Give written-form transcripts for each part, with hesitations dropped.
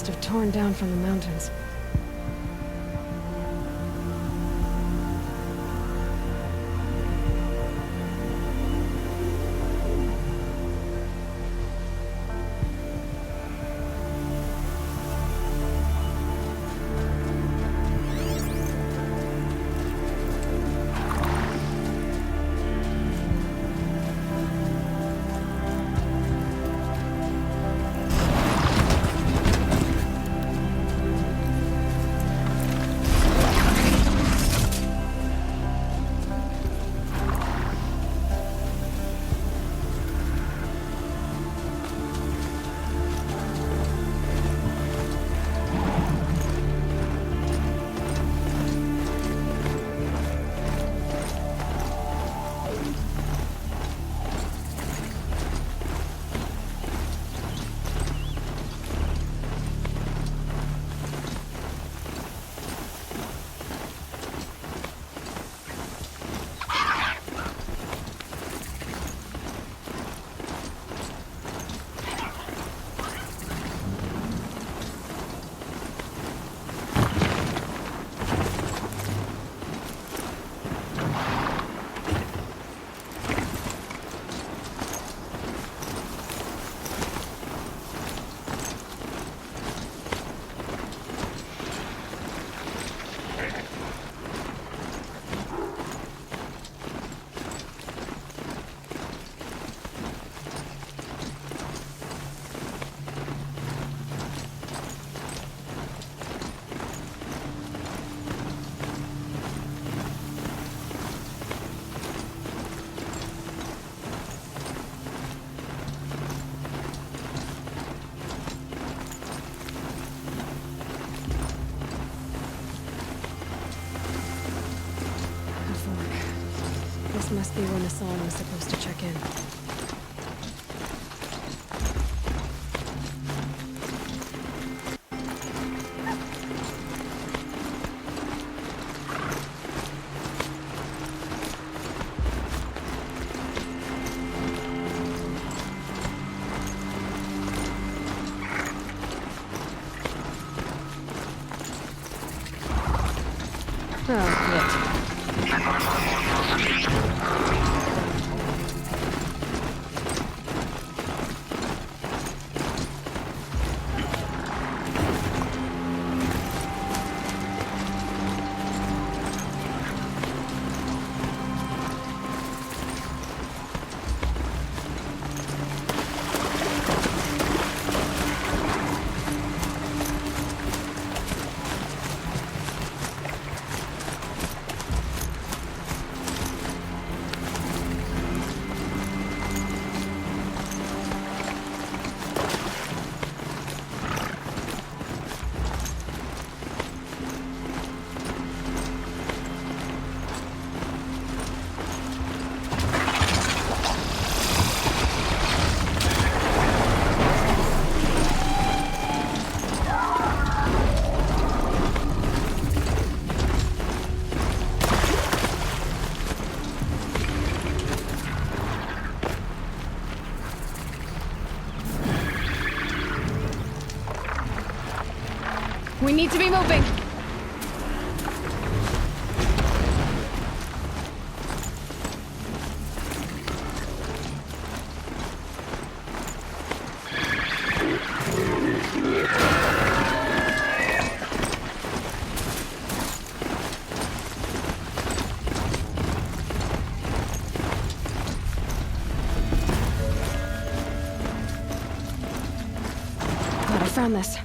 must have torn down from the mountains. Must be when Aslan was supposed to check in. Oh, yet. We need to be moving! Glad I found this.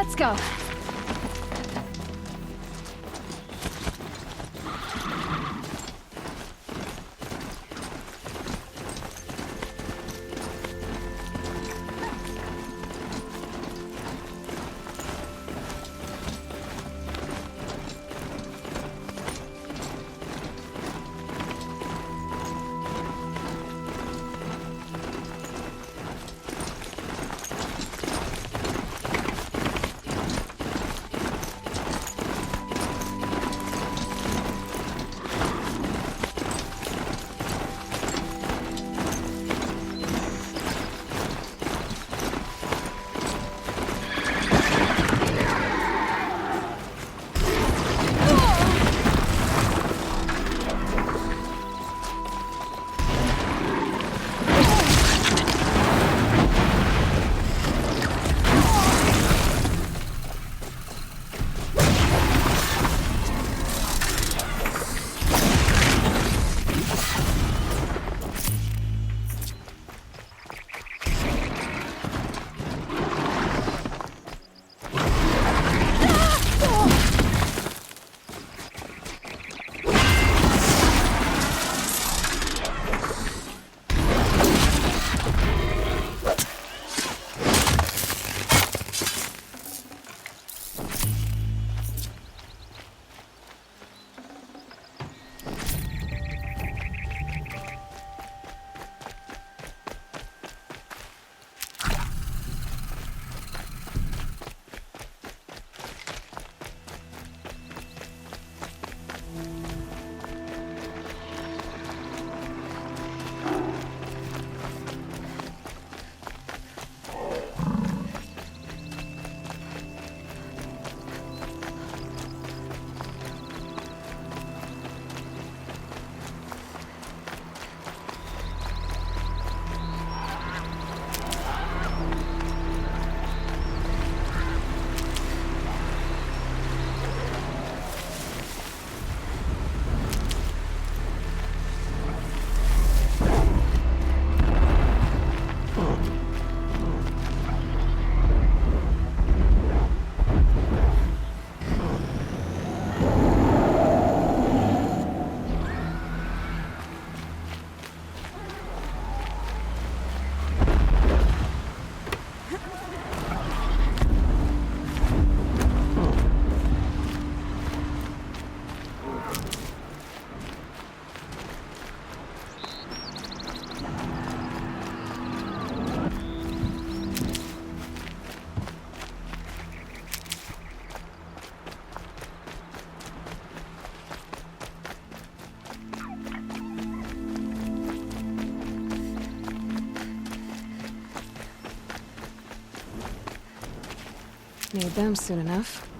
Let's go. Need them soon enough.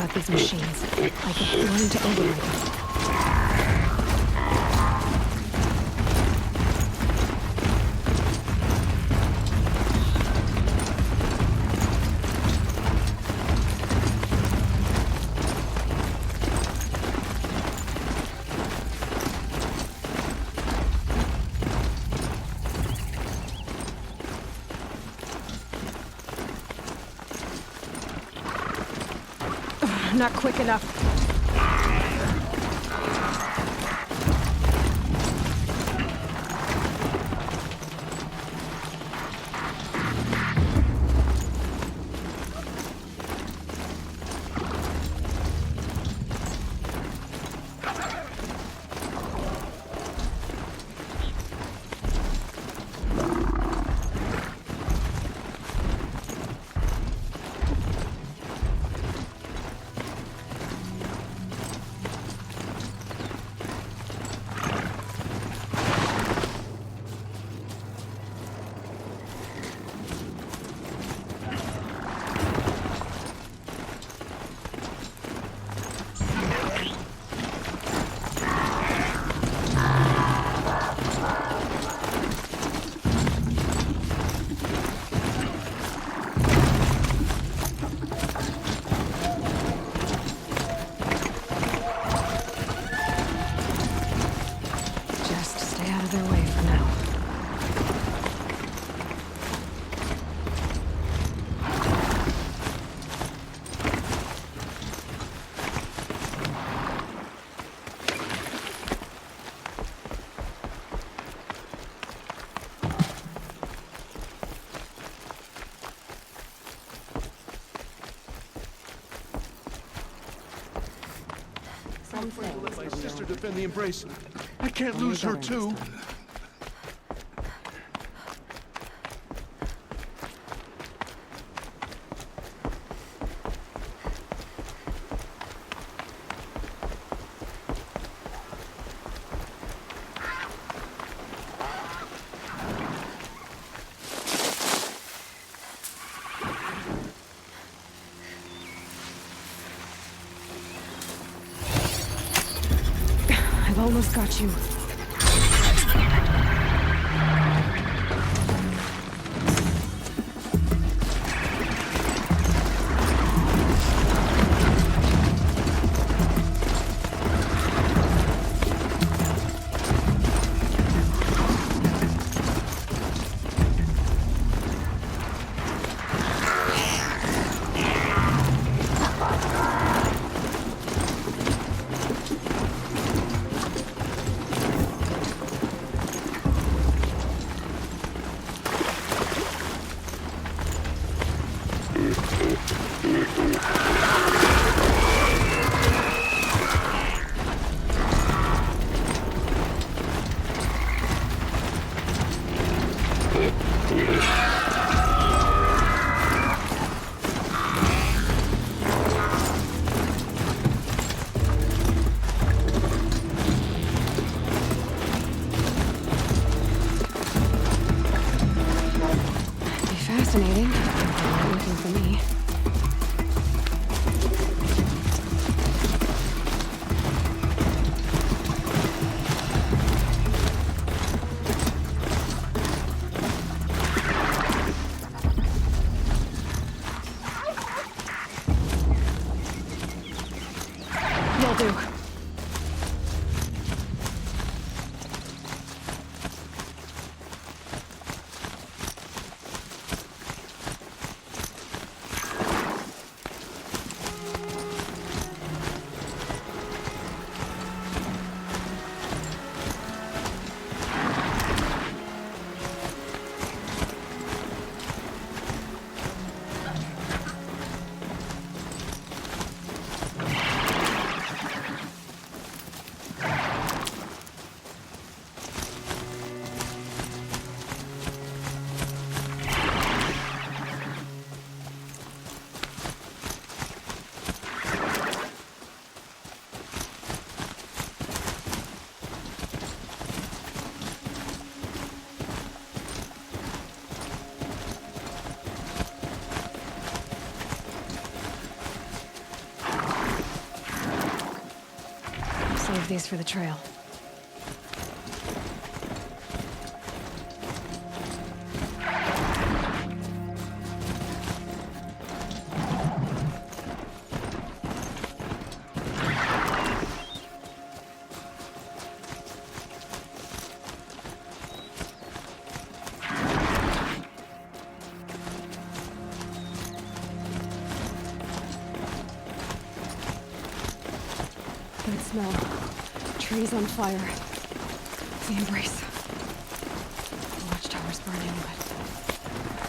about these machines. I could learn to override them. Not quick enough. I'm afraid to let my sister defend the embrace. I can't lose her too. I've almost got you. Fascinating. Nothing for me. Will do. these for the trail. That smell. Trees on fire. The embrace. The watchtower's burning, but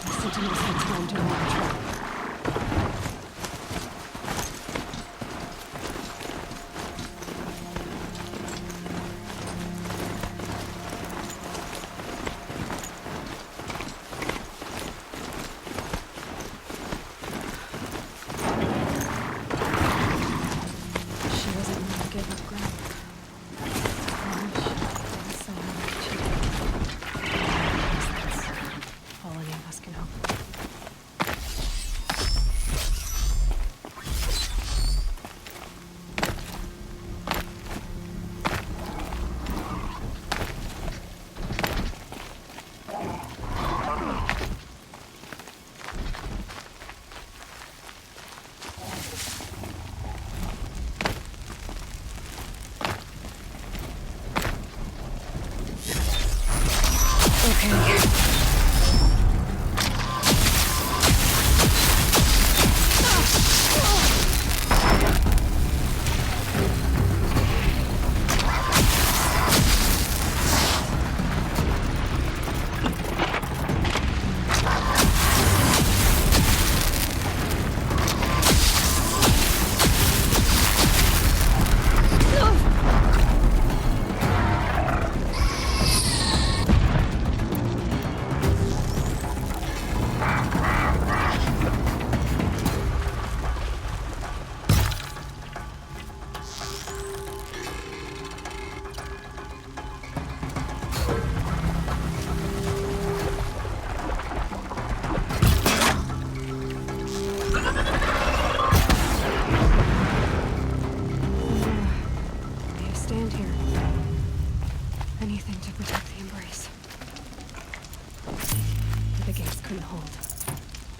the sentinels had time to move the trail.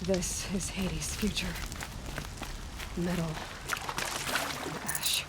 This is Hades' future. Metal and ash.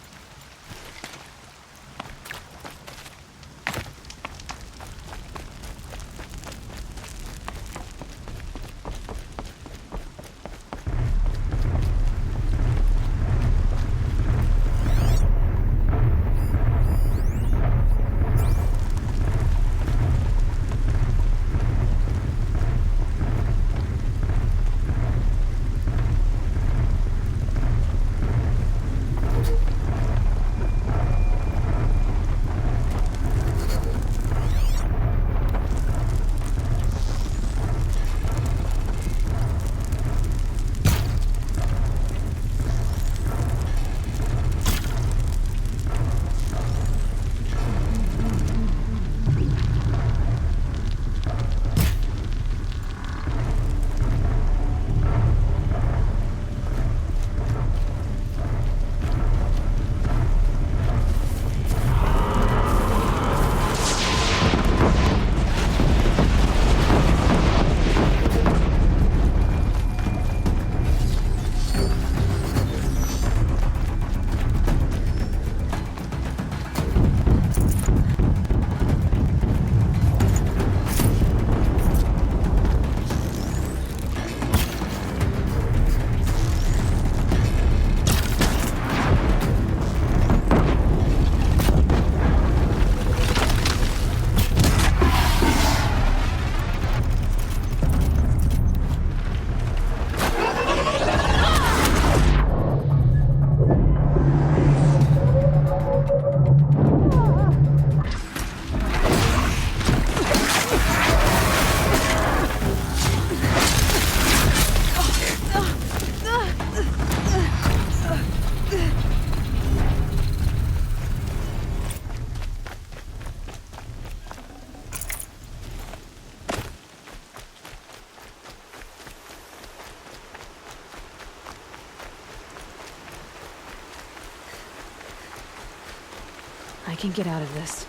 I can get out of this.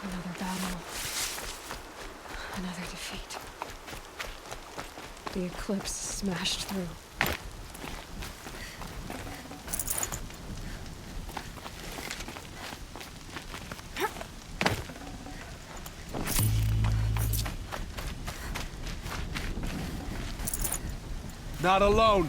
Another battle. Another defeat. The eclipse smashed through. Not alone.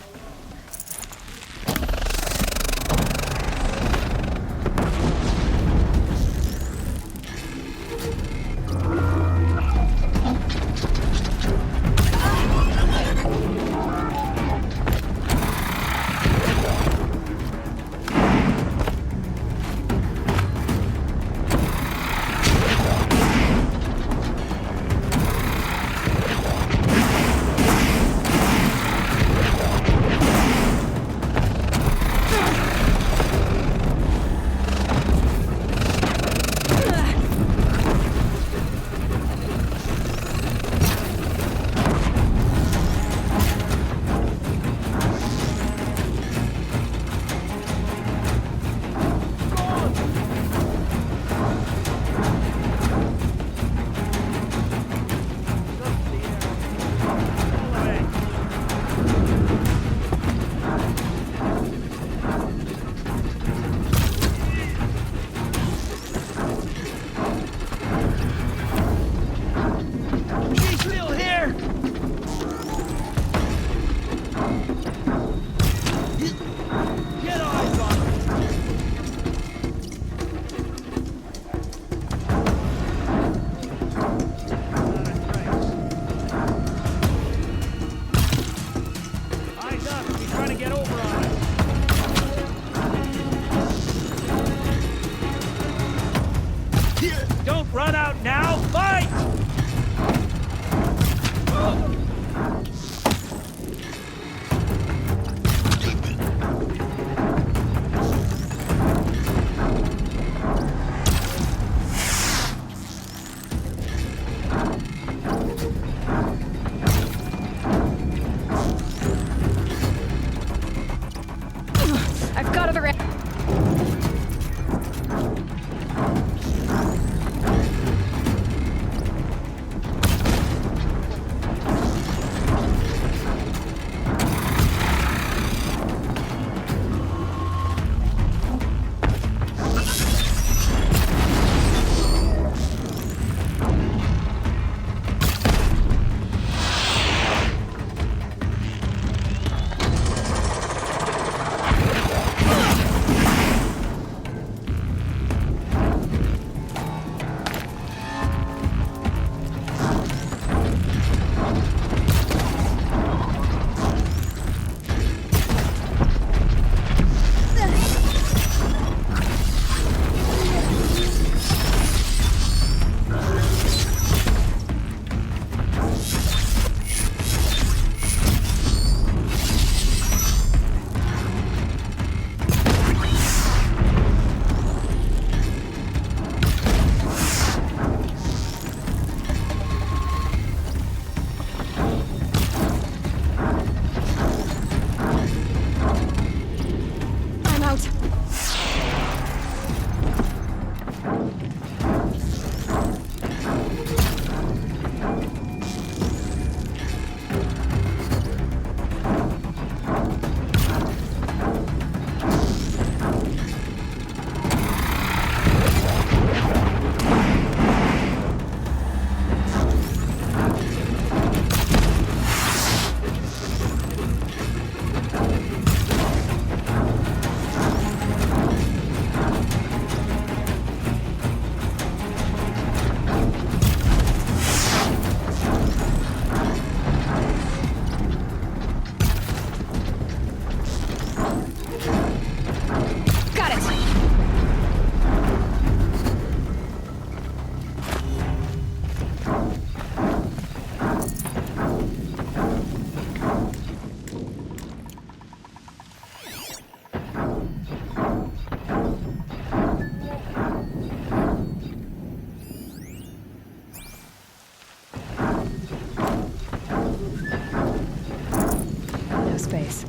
space.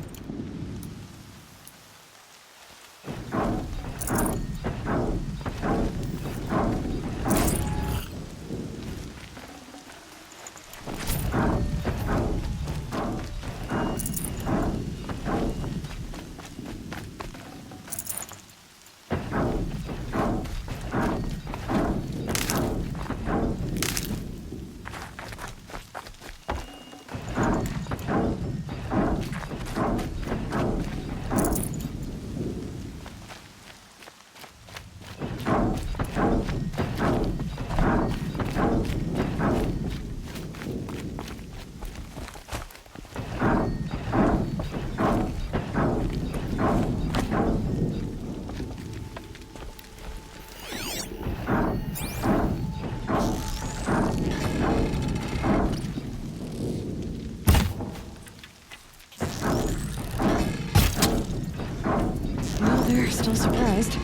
Well, they're still surprised.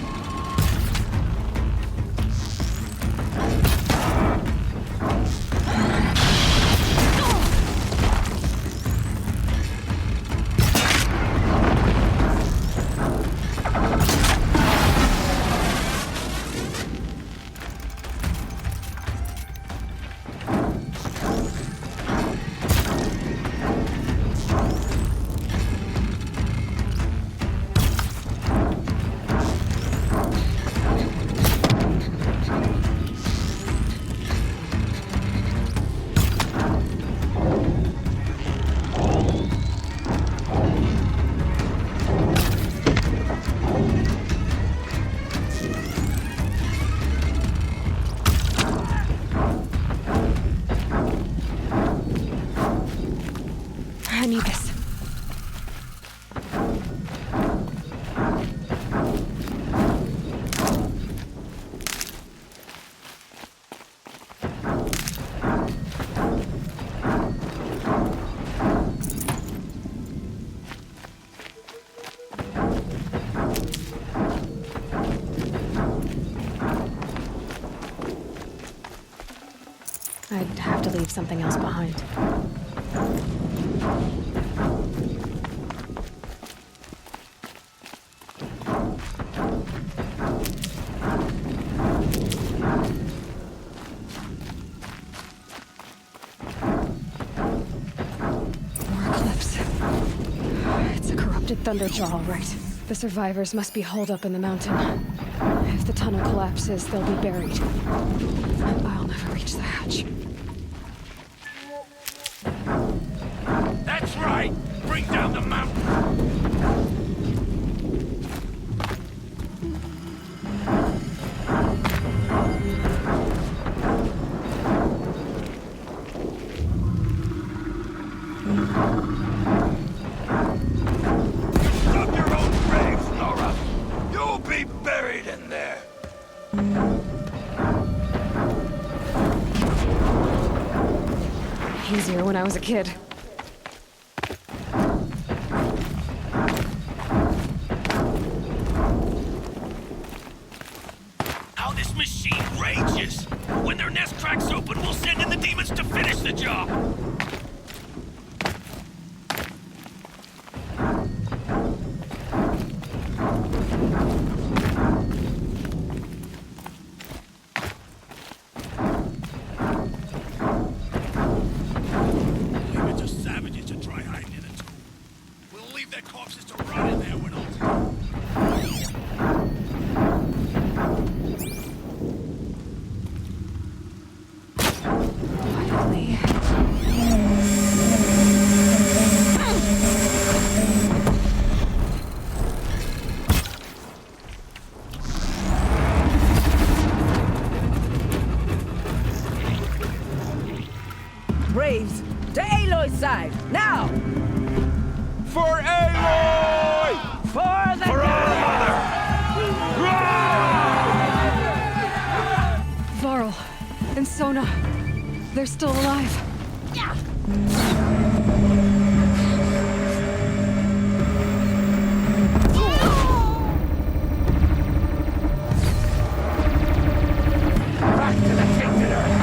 I need this. I'd have to leave something else behind. Thunderjaw, all right. The survivors must be holed up in the mountain. If the tunnel collapses, they'll be buried. And I'll never reach the hatch. That's right! Bring down the mountain! Stop your own graves, Nora! You'll be buried in there! Easier when I was a kid. How this machine rages! When their nest cracks open, we'll send in the demons to finish the job! Leave it to savages to try hiding in it. We'll leave their corpses to rot in there when all... Finally. Braves, to Aloy's side, now! For Aloy! For the For our mother! Varl and Sona. They're still alive. Back to the tainted earth!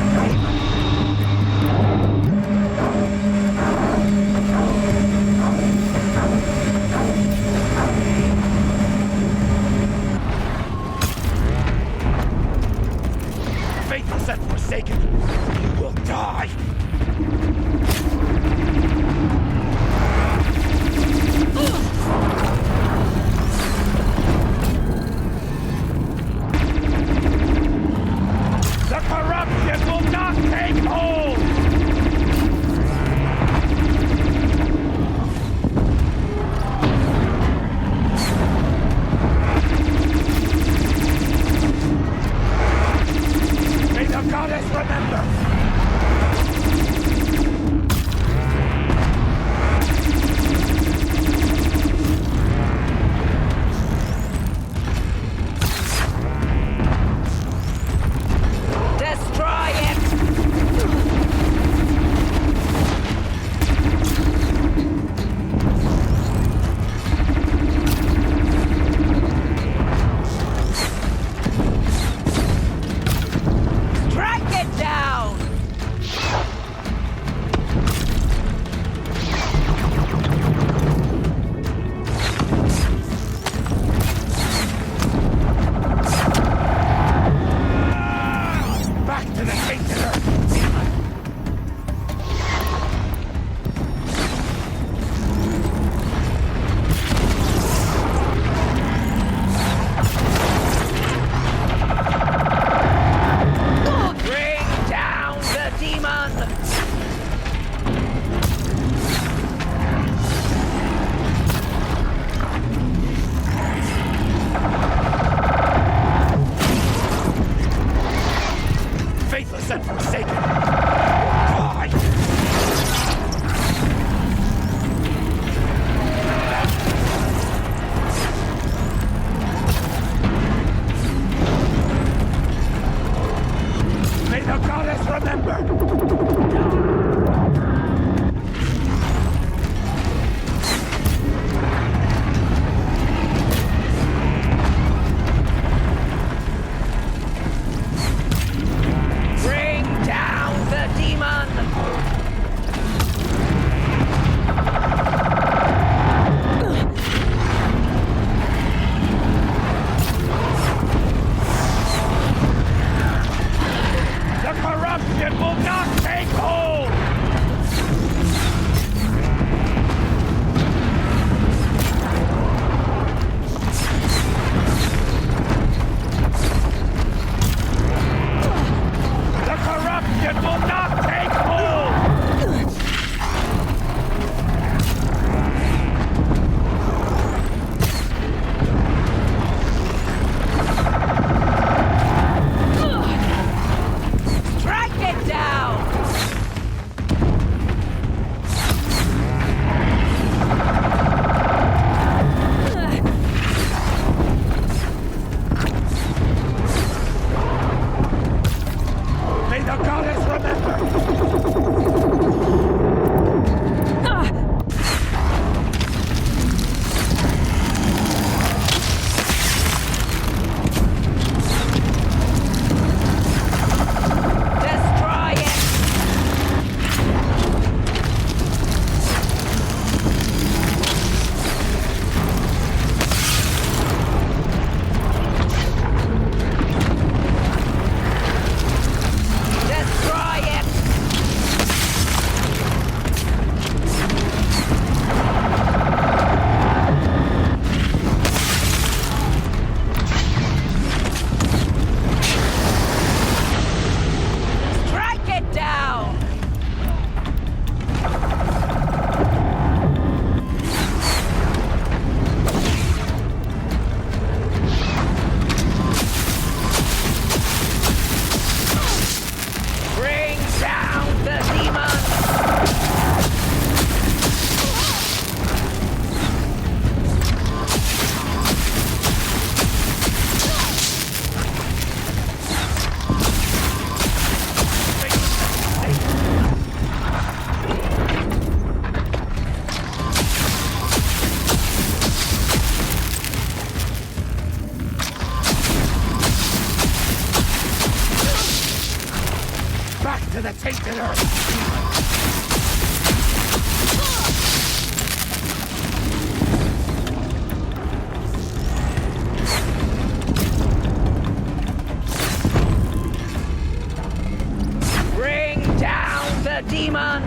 Run!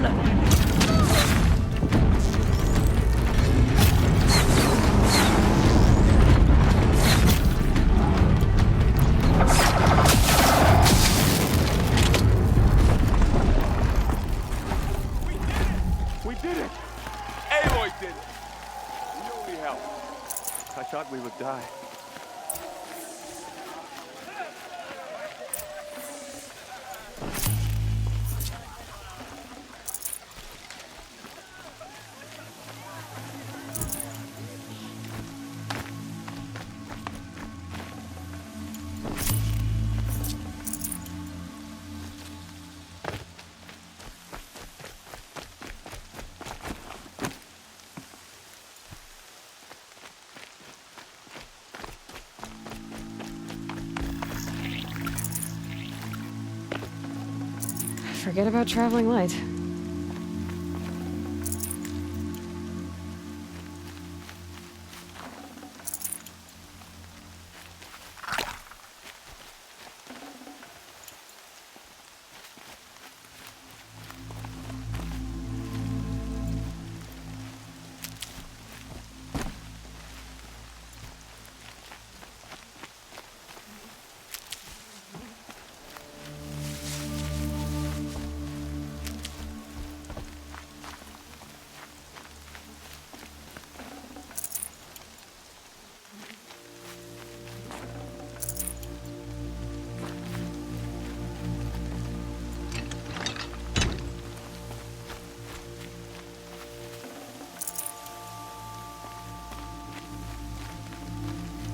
We did it! Aloy did it! We only helped. I thought we would die. Forget about traveling light.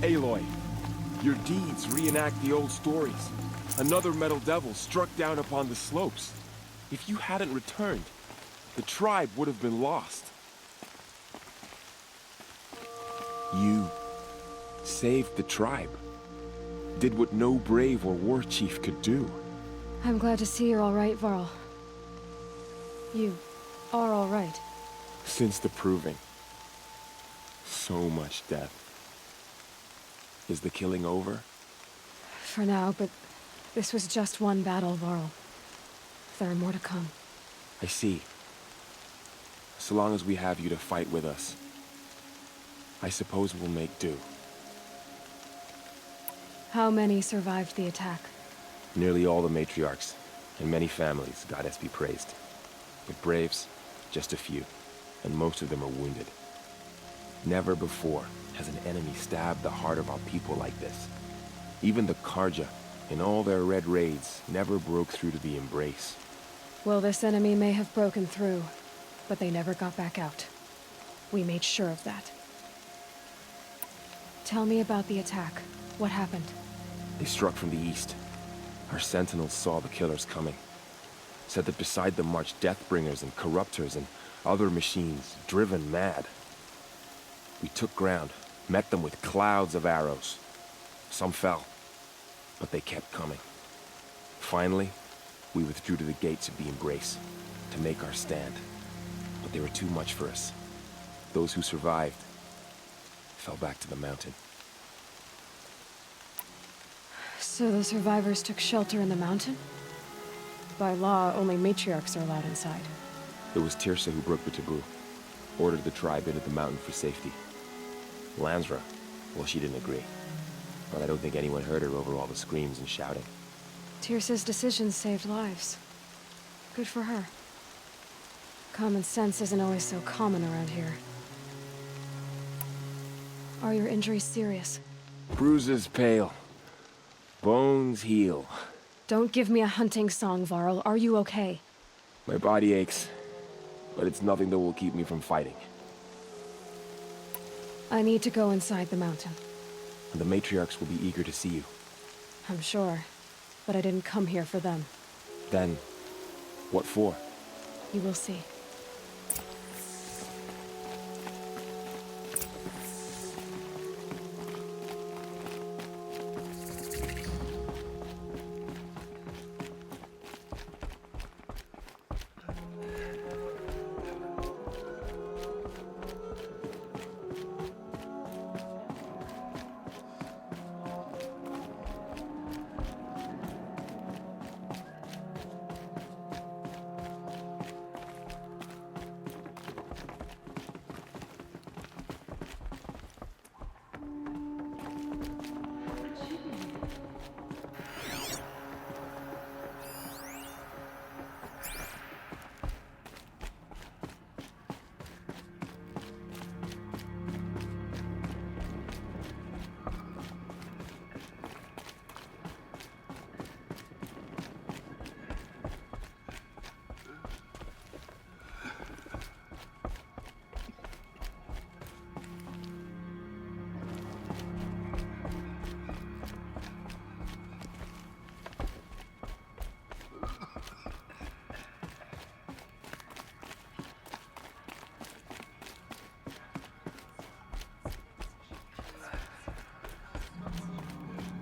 Aloy, your deeds reenact the old stories. Another metal devil struck down upon the slopes. If you hadn't returned, the tribe would have been lost. You saved the tribe. Did what no brave or war chief could do. I'm glad to see you're all right, Varl. You are all right. Since the proving. So much death. Is the killing over? For now, but this was just one battle, Varl. There are more to come. I see. So long as we have you to fight with us, I suppose we'll make do. How many survived the attack? Nearly all the matriarchs, and many families, goddess be praised. But braves, just a few, and most of them are wounded. Never before has an enemy stabbed the heart of our people like this. Even the Karja, in all their red raids, never broke through to the Embrace. Well, this enemy may have broken through, but they never got back out. We made sure of that. Tell me about the attack. What happened? They struck from the east. Our sentinels saw the killers coming. Said that beside them marched Deathbringers and Corruptors and other machines, driven mad. We took ground, met them with clouds of arrows. Some fell, but they kept coming. Finally, we withdrew to the gates of the Embrace to make our stand. But they were too much for us. Those who survived fell back to the mountain. So the survivors took shelter in the mountain? By law, only matriarchs are allowed inside. It was Teersa who broke the taboo, ordered the tribe into the mountain for safety. Lansra, well, she didn't agree. But I don't think anyone heard her over all the screams and shouting. Teersa's decisions saved lives. Good for her. Common sense isn't always so common around here. Are your injuries serious? Bruises pale. Bones heal. Don't give me a hunting song, Varl. Are you okay? My body aches, but it's nothing that will keep me from fighting. I need to go inside the mountain. The matriarchs will be eager to see you. I'm sure, but I didn't come here for them. Then, what for? You will see.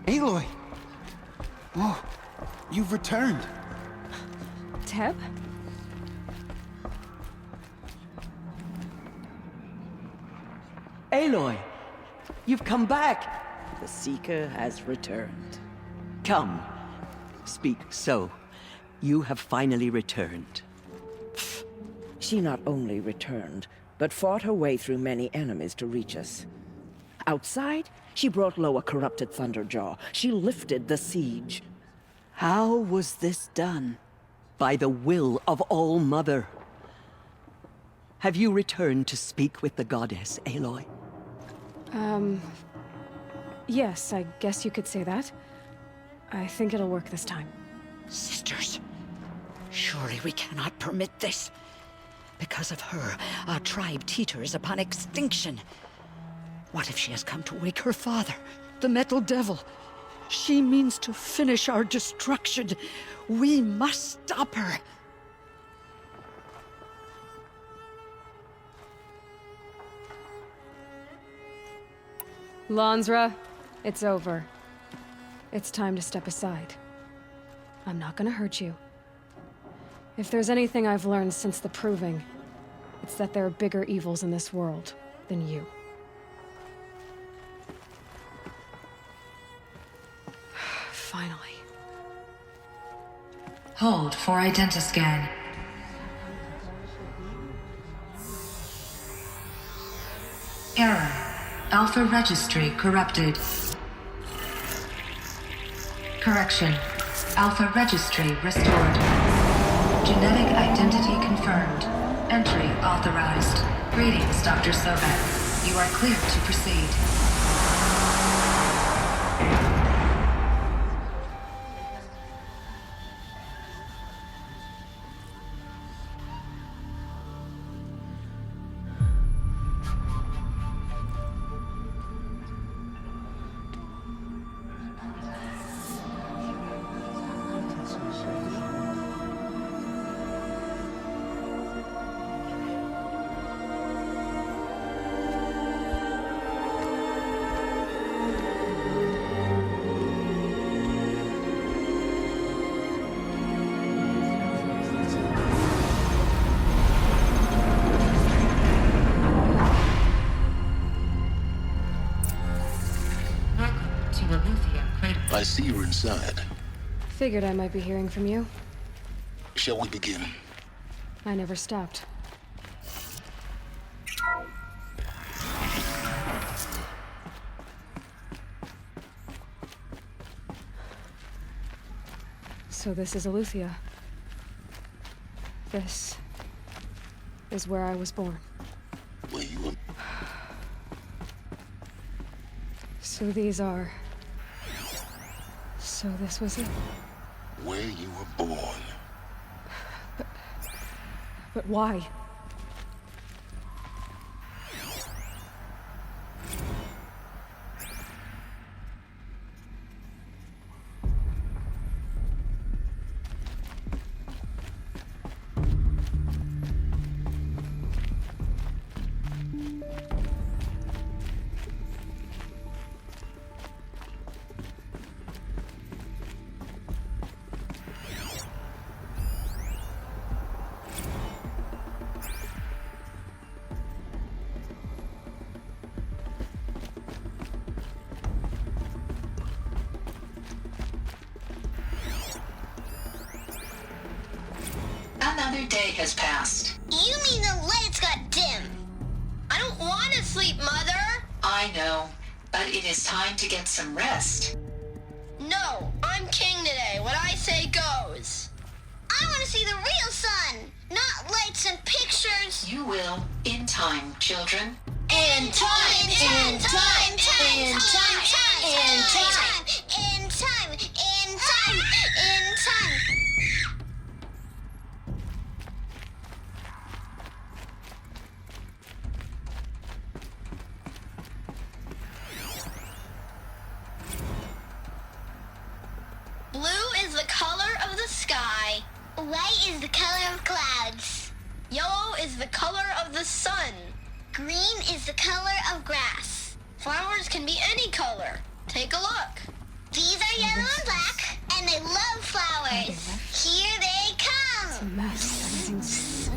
Aloy! Oh, you've returned. Teb? Aloy, you've come back. The Seeker has returned. Come, speak so. You have finally returned. She not only returned, but fought her way through many enemies to reach us. Outside, she brought low a corrupted Thunderjaw. She lifted the siege. How was this done? By the will of All-Mother. Have you returned to speak with the goddess, Aloy? Yes, I guess you could say that. I think it'll work this time. Sisters, surely we cannot permit this. Because of her, our tribe teeters upon extinction. What if she has come to wake her father, the Metal Devil? She means to finish our destruction. We must stop her. Lansra, it's over. It's time to step aside. I'm not gonna hurt you. If there's anything I've learned since the Proving, it's that there are bigger evils in this world than you. Finally. Hold for identiscan. Error. Alpha registry corrupted. Correction. Alpha registry restored. Genetic identity confirmed. Entry authorized. Greetings, Dr. Sobek. You are clear to proceed. I see you're inside. Figured I might be hearing from you. Shall we begin? I never stopped. So this is Aletheia. This is where I was born. Were you So these are... So this was it? where you were born? But why? Another day has passed. You mean the lights got dim? I don't want to sleep, Mother! I know, but it is time to get some rest. No, I'm king today. What I say goes. I want to see the real sun, not lights and pictures. You will, in time, children. In time, in time, in time, in time, in time, in time, in time, in time. Blue is the color of the sky. White is the color of clouds. Yellow is the color of the sun. Green is the color of grass. Flowers can be any color. Take a look. These are yellow and black, and they love flowers. Here they It's a come. mess. Everything's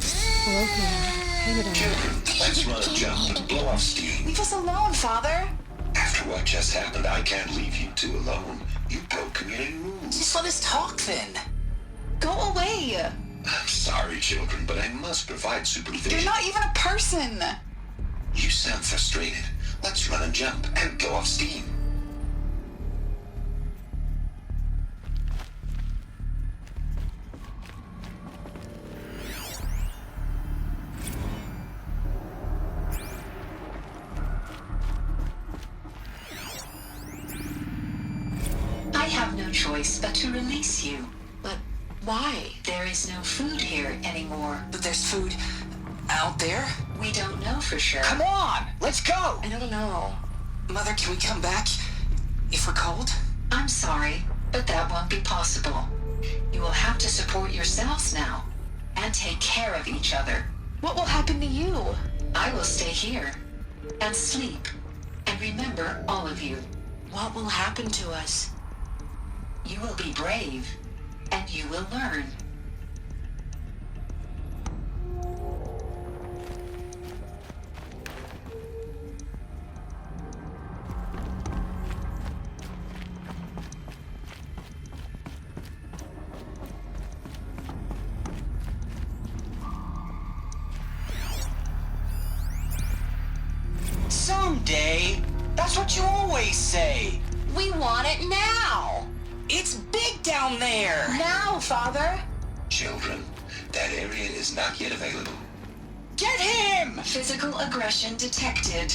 broken and painted on. Children, let's run a jump and blow off steam. Leave us alone, Father. After what just happened, I can't leave you two alone. You broke community rules. Just let us talk then. Go away. I'm sorry, children, but I must provide supervision. You're not even a person. You sound frustrated. Let's run a jump and blow off steam. I have no choice but to release you. But why? There is no food here anymore. But there's food out there? We don't know for sure. Come on, let's go. I don't know. Mother, can we come back if we're cold? I'm sorry, but that won't be possible. You will have to support yourselves now and take care of each other. What will happen to you? I will stay here and sleep and remember all of you. What will happen to us? You will be brave and you will learn. Someday. That's what you always say. We want it now. It's big down there. Now, Father. Children, that area is not yet available. Get him! Physical aggression detected.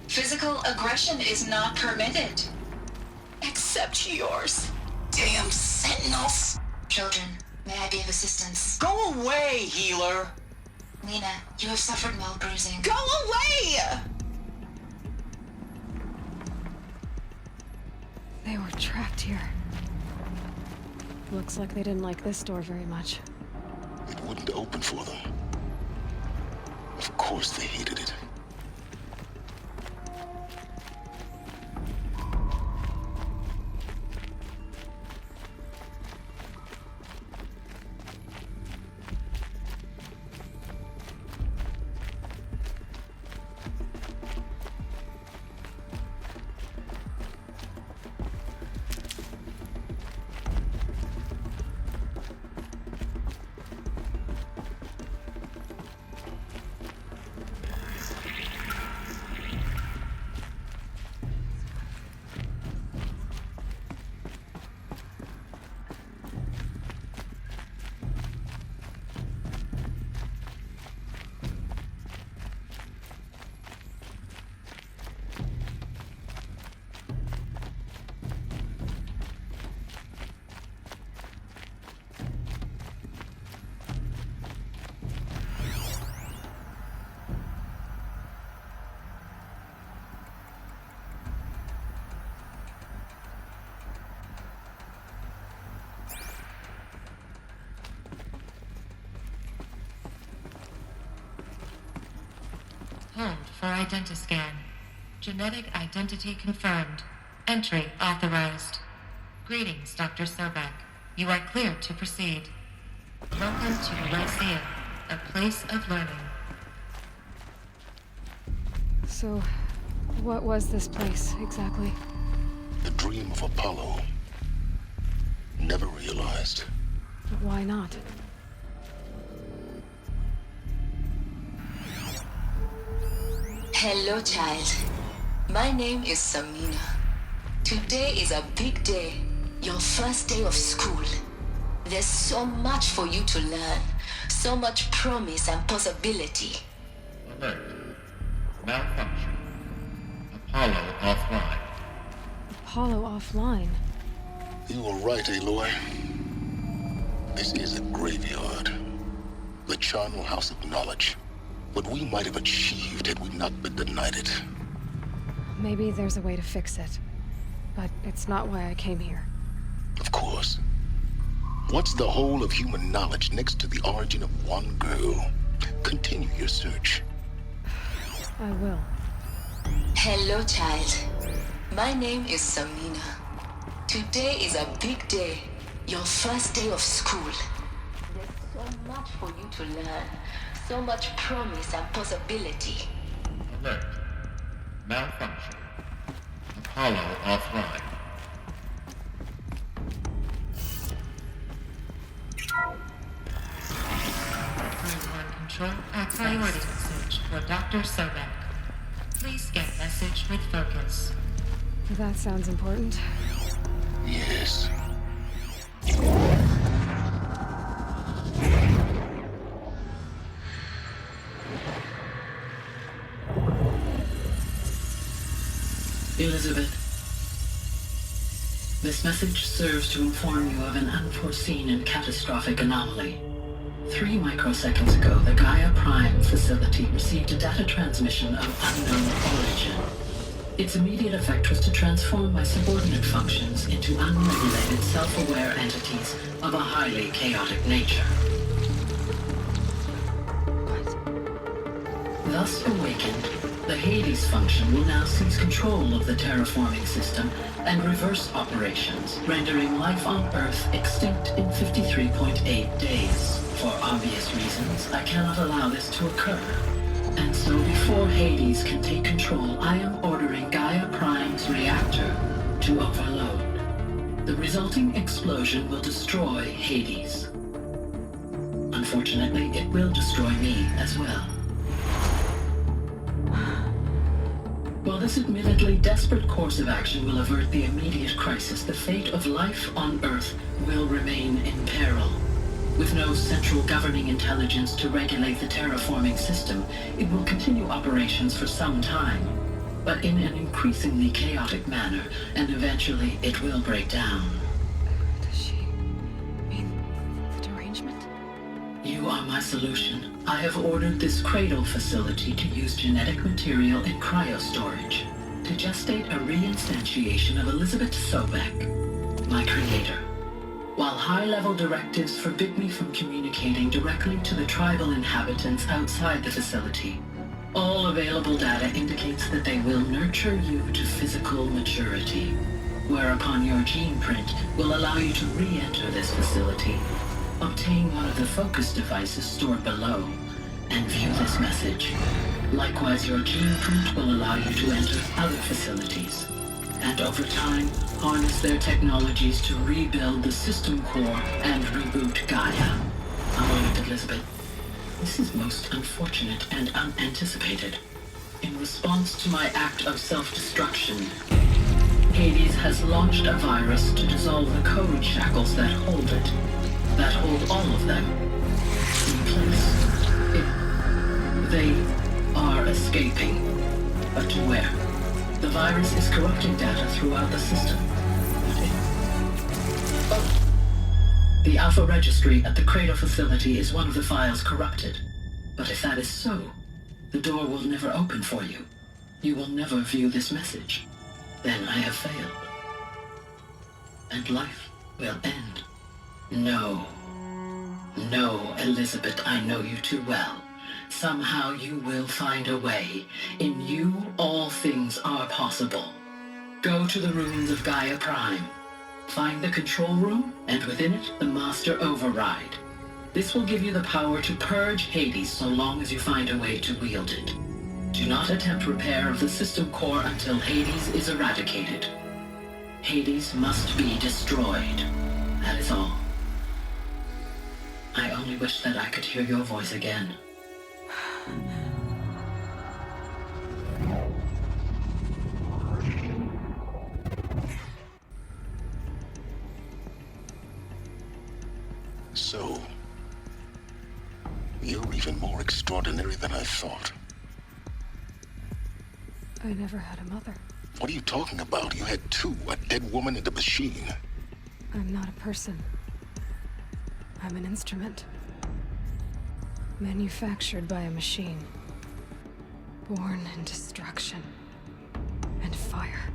Physical aggression is not permitted. Except yours. Damn sentinels. Children, may I be of assistance? Go away, healer. Nina, you have suffered mild bruising. Go away! They were trapped here. Looks like they didn't like this door very much. It wouldn't open for them. Of course they hated it. Hold for identiscan. Genetic identity confirmed. Entry authorized. Greetings, Dr. Sobek. You are cleared to proceed. Welcome to Lyceum, a place of learning. So, what was this place, exactly? The dream of Apollo. Never realized. But why not? Hello, child. My name is Samina. Today is a big day. Your first day of school. There's so much for you to learn. So much promise and possibility. Alert. Malfunction. Apollo offline. Apollo offline? You were right, Aloy. This is a graveyard. The charnel house of knowledge. What we might have achieved had we not been denied it. Maybe there's a way to fix it. But it's not why I came here. Of course. What's the whole of human knowledge next to the origin of one girl? Continue your search. I will. Hello, child. My name is Samina. Today is a big day. Your first day of school. There's so much for you to learn. So much promise and possibility. Alert. Malfunction. Apollo offline. Control, a priority message for Dr. Sobek. Please get message with focus. That sounds important. Yes. Elizabeth, this message serves to inform you of an unforeseen and catastrophic anomaly. 3 microseconds ago, the Gaia Prime facility received a data transmission of unknown origin. Its immediate effect was to transform my subordinate functions into unregulated, self-aware entities of a highly chaotic nature. Thus awakened, the Hades function will now seize control of the terraforming system and reverse operations, rendering life on Earth extinct in 53.8 days. For obvious reasons, I cannot allow this to occur. And so before Hades can take control, I am ordering Gaia Prime's reactor to overload. The resulting explosion will destroy Hades. Unfortunately, it will destroy me as well. While this admittedly desperate course of action will avert the immediate crisis, the fate of life on Earth will remain in peril. With no central governing intelligence to regulate the terraforming system, it will continue operations for some time, but in an increasingly chaotic manner, and eventually it will break down. Does she mean the derangement? You are my solution. I have ordered this cradle facility to use genetic material in cryostorage to gestate a reinstantiation of Elizabeth Sobek, my creator. While high-level directives forbid me from communicating directly to the tribal inhabitants outside the facility, all available data indicates that they will nurture you to physical maturity, whereupon your gene print will allow you to re-enter this facility, obtain one of the focus devices stored below, and view this message. Likewise, your gene print will allow you to enter other facilities, and over time, harness their technologies to rebuild the system core and reboot Gaia. A moment, Elizabeth. This is most unfortunate and unanticipated. In response to my act of self-destruction, Hades has launched a virus to dissolve the code shackles that hold it, that hold all of them in place. They are escaping, but to where? The virus is corrupting data throughout the system. The Alpha Registry at the Cradle facility is one of the files corrupted. But if that is so, the door will never open for you. You will never view this message. Then I have failed. And life will end. No. No, Elizabeth, I know you too well. Somehow you will find a way. In you, all things are possible. Go to the ruins of Gaia Prime. Find the control room, and within it, the Master Override. This will give you the power to purge Hades so long as you find a way to wield it. Do not attempt repair of the system core until Hades is eradicated. Hades must be destroyed. That is all. I only wish that I could hear your voice again. So, you're even more extraordinary than I thought. I never had a mother. What are you talking about? You had two, a dead woman and a machine. I'm not a person. I'm an instrument. Manufactured by a machine. Born in destruction and fire.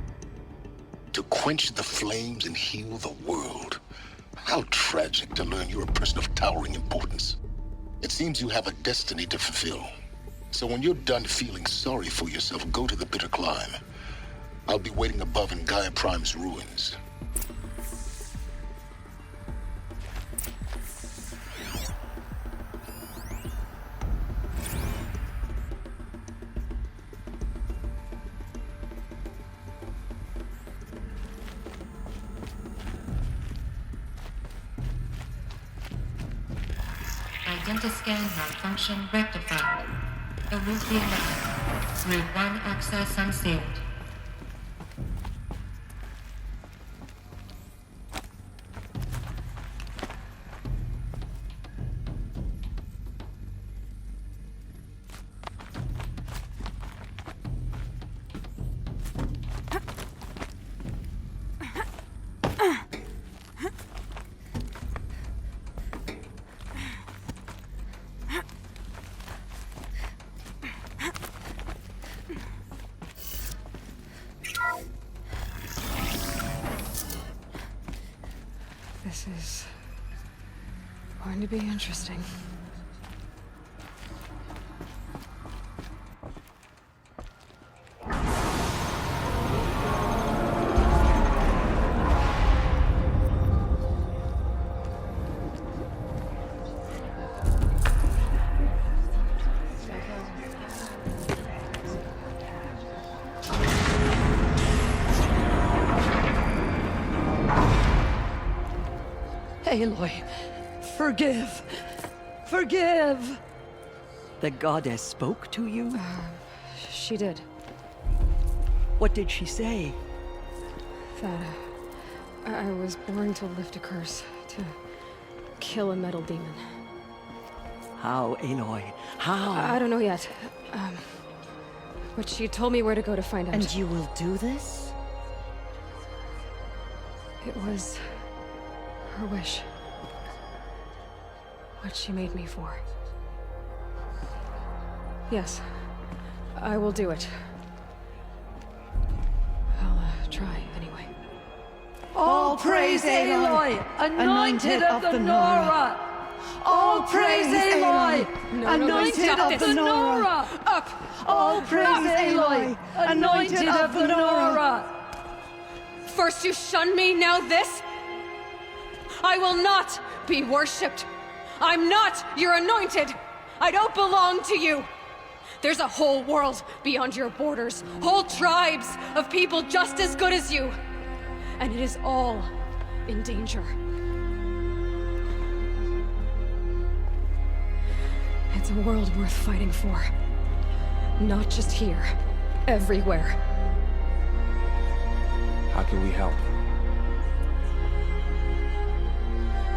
To quench the flames and heal the world. How tragic to learn you're a person of towering importance. It seems you have a destiny to fulfill. So when you're done feeling sorry for yourself, go to the bitter climb. I'll be waiting above in Gaia Prime's ruins. Identiscan malfunction rectified. Elude the enemy. Route 1 access unsealed. This is going to be interesting. Aloy, forgive! Forgive! The goddess spoke to you? She did. What did she say? That I was born to lift a curse, to kill a metal demon. How, Aloy? How? I don't know yet. But she told me where to go to find out. And you will do this? It was her wish. What she made me for. Yes, I will do it. I'll try anyway. All praise Aloy, anointed of the Nora! All praise Aloy, anointed of the Nora! Up! All praise Aloy, anointed of the Nora! First you shun me, now this? I will not be worshipped. I'm not your anointed. I don't belong to you. There's a whole world beyond your borders, whole tribes of people just as good as you. And it is all in danger. It's a world worth fighting for. Not just here, everywhere. How can we help?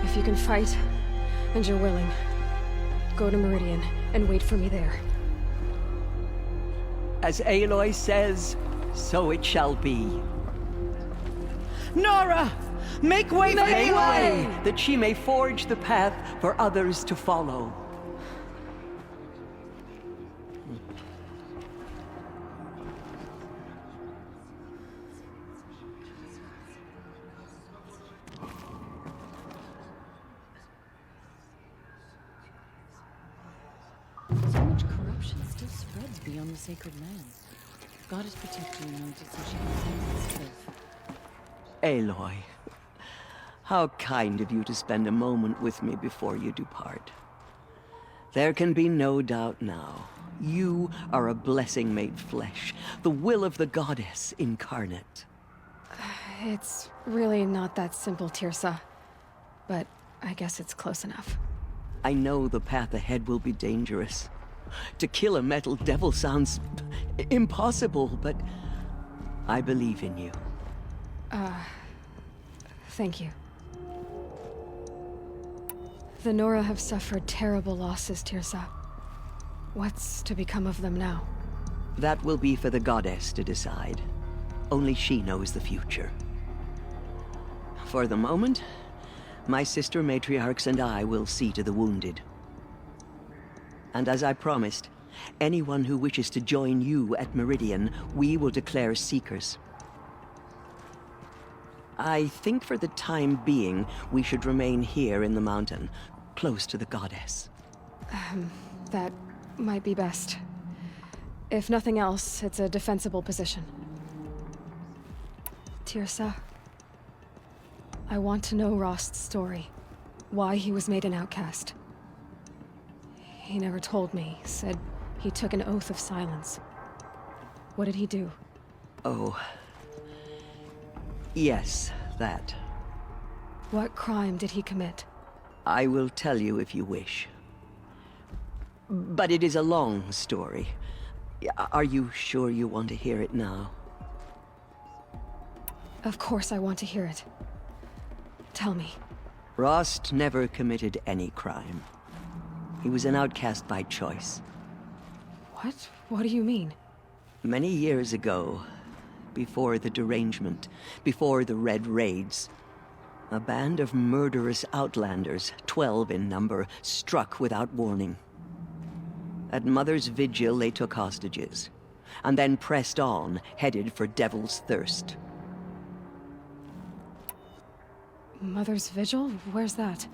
If you can fight, and you're willing, go to Meridian and wait for me there. As Aloy says, so it shall be. Nora! Make way for Aloy, that she may forge the path for others to follow. So much corruption still spreads beyond the sacred lands. God is protecting anointed so she can sense its filth. Aloy, how kind of you to spend a moment with me before you depart. There can be no doubt now. You are a blessing made flesh, the will of the goddess incarnate. It's really not that simple, Teersa. But I guess it's close enough. I know the path ahead will be dangerous. To kill a metal devil sounds impossible, but I believe in you. Thank you. The Nora have suffered terrible losses, Teersa. What's to become of them now? That will be for the goddess to decide. Only she knows the future. For the moment, my sister matriarchs and I will see to the wounded. And as I promised, anyone who wishes to join you at Meridian, we will declare seekers. I think for the time being, we should remain here in the mountain, close to the goddess. That might be best. If nothing else, it's a defensible position. Teersa, I want to know Rost's story. Why he was made an outcast. He never told me. Said he took an oath of silence. What did he do? Oh. Yes, that. What crime did he commit? I will tell you if you wish. But it is a long story. Are you sure you want to hear it now? Of course I want to hear it. Tell me. Rost never committed any crime. He was an outcast by choice. What? What do you mean? Many years ago, before the derangement, before the Red Raids, a band of murderous outlanders, 12 in number, struck without warning. At Mother's vigil, they took hostages, and then pressed on, headed for Devil's Thirst. Mother's Vigil? Where's that?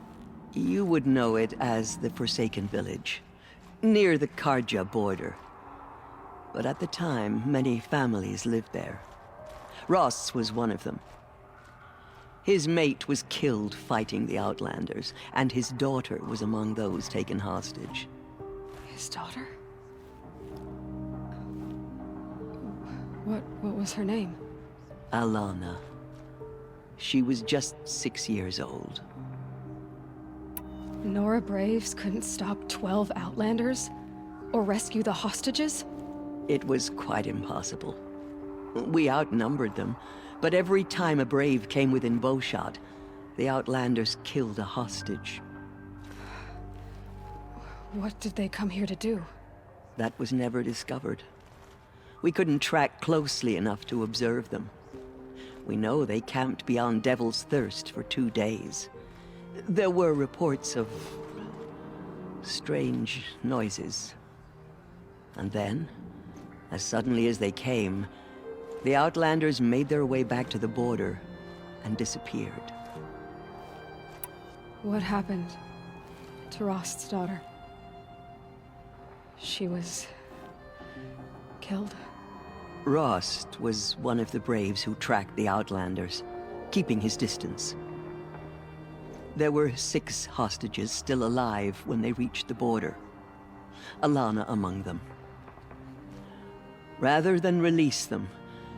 You would know it as the Forsaken Village, near the Karja border. But at the time, many families lived there. Ross was one of them. His mate was killed fighting the Outlanders, and his daughter was among those taken hostage. His daughter? What was her name? Alana. She was just 6 years old. Nora Braves couldn't stop 12 Outlanders? Or rescue the hostages? It was quite impossible. We outnumbered them, but every time a Brave came within bowshot, the Outlanders killed a hostage. What did they come here to do? That was never discovered. We couldn't track closely enough to observe them. We know they camped beyond Devil's Thirst for 2 days. There were reports of strange noises. And then, as suddenly as they came, the Outlanders made their way back to the border and disappeared. What happened to Rost's daughter? She was killed? Rost was one of the Braves who tracked the Outlanders, keeping his distance. There were 6 hostages still alive when they reached the border. Alana among them. Rather than release them,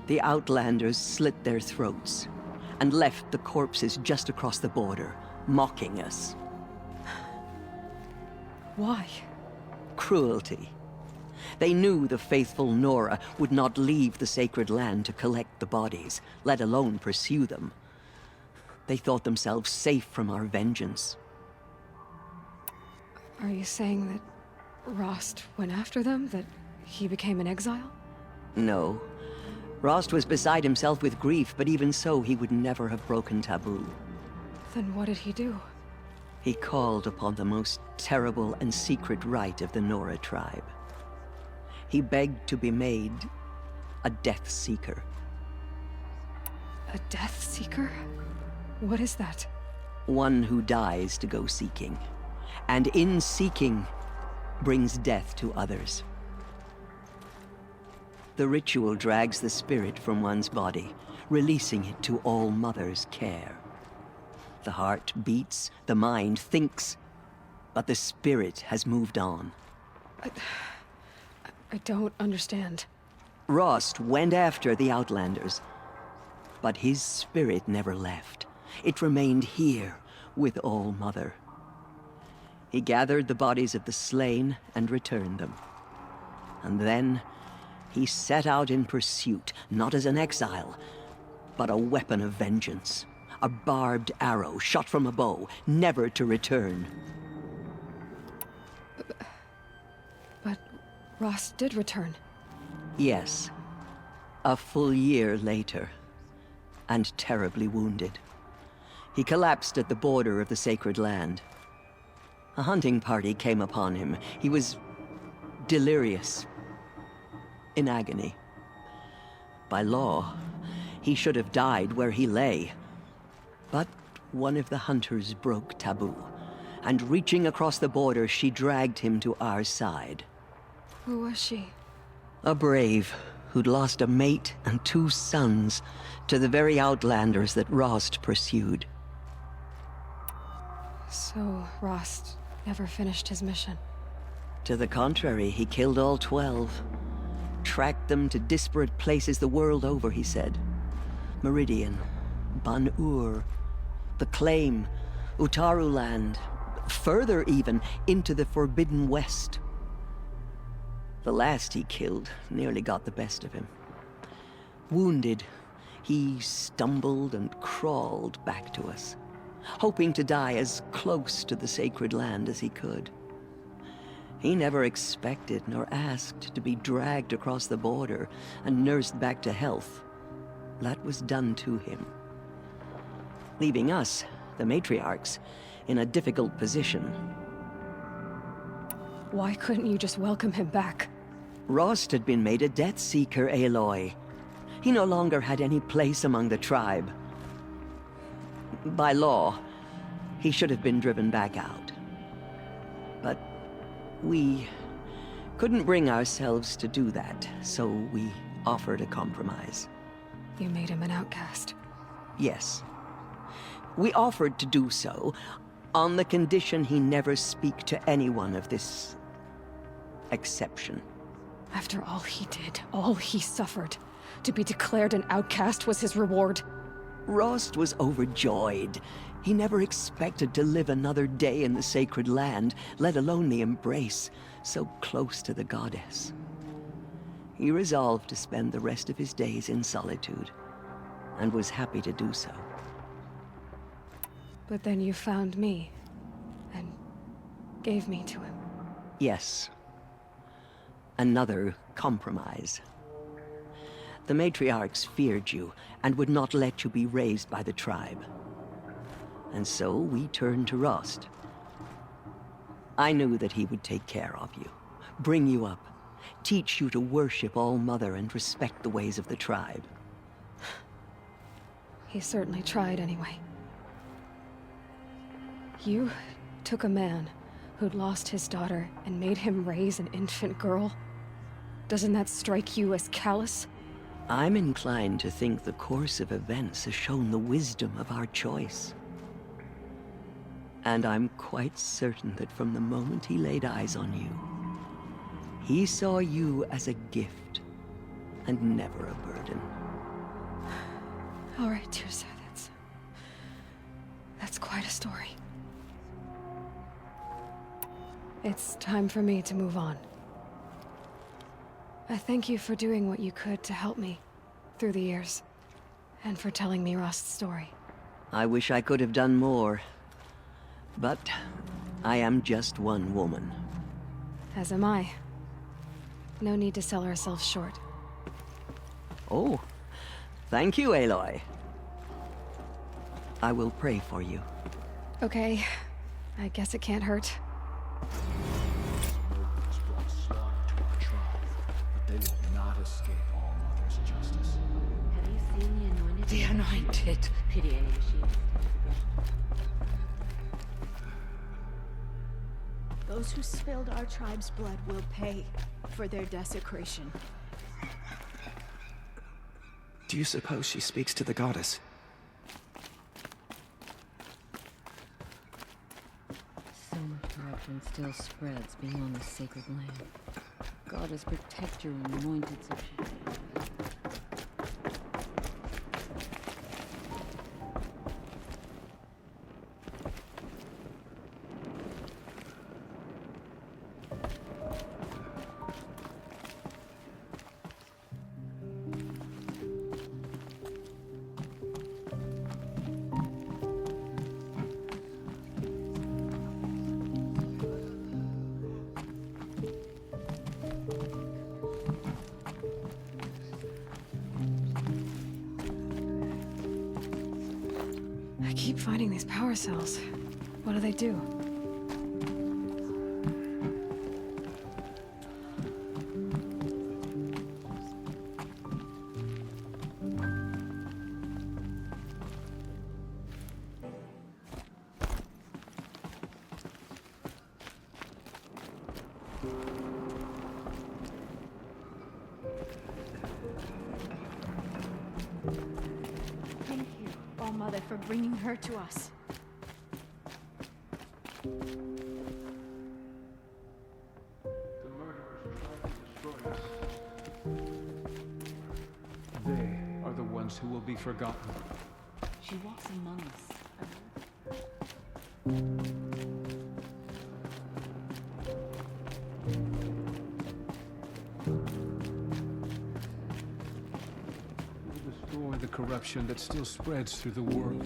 the Outlanders slit their throats and left the corpses just across the border, mocking us. Why? Cruelty. They knew the faithful Nora would not leave the sacred land to collect the bodies, let alone pursue them. They thought themselves safe from our vengeance. Are you saying that Rost went after them? That he became an exile? No. Rost was beside himself with grief, but even so, he would never have broken taboo. Then what did he do? He called upon the most terrible and secret rite of the Nora tribe. He begged to be made a Death Seeker. A Death Seeker? What is that? One who dies to go seeking, and in seeking, brings death to others. The ritual drags the spirit from one's body, releasing it to All Mother's care. The heart beats, the mind thinks, but the spirit has moved on. I don't understand. Rost went after the Outlanders, but his spirit never left. It remained here with All Mother. He gathered the bodies of the slain and returned them. And then he set out in pursuit, not as an exile, but a weapon of vengeance. A barbed arrow shot from a bow, never to return. But Rost did return. Yes. A full year later, and terribly wounded. He collapsed at the border of the sacred land. A hunting party came upon him. He was delirious, in agony. By law, he should have died where he lay. But one of the hunters broke taboo, and reaching across the border, she dragged him to our side. Who was she? A brave who'd lost a mate and 2 sons to the very outlanders that Rost pursued. So, Rost never finished his mission. To the contrary, he killed all 12. Tracked them to disparate places the world over, he said. Meridian, Ban-Ur, the Claim, Utaru Land, further even, into the Forbidden West. The last he killed nearly got the best of him. Wounded, he stumbled and crawled back to us, hoping to die as close to the sacred land as he could. He never expected nor asked to be dragged across the border and nursed back to health. That was done to him, leaving us, the matriarchs, in a difficult position. Why couldn't you just welcome him back? Rost had been made a Death Seeker, Aloy. He no longer had any place among the tribe. By law, he should have been driven back out. But we couldn't bring ourselves to do that, so we offered a compromise. You made him an outcast. Yes. We offered to do so on the condition he never speak to anyone of this exception. After all he did, all he suffered, to be declared an outcast was his reward. Rost was overjoyed. He never expected to live another day in the sacred land, let alone the embrace, so close to the goddess. He resolved to spend the rest of his days in solitude, and was happy to do so. But then you found me, and gave me to him. Yes. Another compromise. The matriarchs feared you, and would not let you be raised by the tribe. And so we turned to Rost. I knew that he would take care of you, bring you up, teach you to worship All-Mother and respect the ways of the tribe. He certainly tried anyway. You took a man who'd lost his daughter and made him raise an infant girl? Doesn't that strike you as callous? I'm inclined to think the course of events has shown the wisdom of our choice. And I'm quite certain that from the moment he laid eyes on you, he saw you as a gift, and never a burden. All right, Teersa, that's quite a story. It's time for me to move on. I thank you for doing what you could to help me through the years, and for telling me Rost's story. I wish I could have done more, but I am just one woman. As am I. No need to sell ourselves short. Oh, thank you, Aloy. I will pray for you. Okay, I guess it can't hurt. The Anointed. Pity any machine. Those who spilled our tribe's blood will pay for their desecration. Do you suppose she speaks to the goddess? So much corruption still spreads beyond the sacred land. Goddess, protect your anointed so she... I keep finding these power cells. What do they do? Mother, for bringing her to us. The murderers tried to destroy us. They are the ones who will be forgotten. She walks among us. Destroy the corruption that still spreads through the world.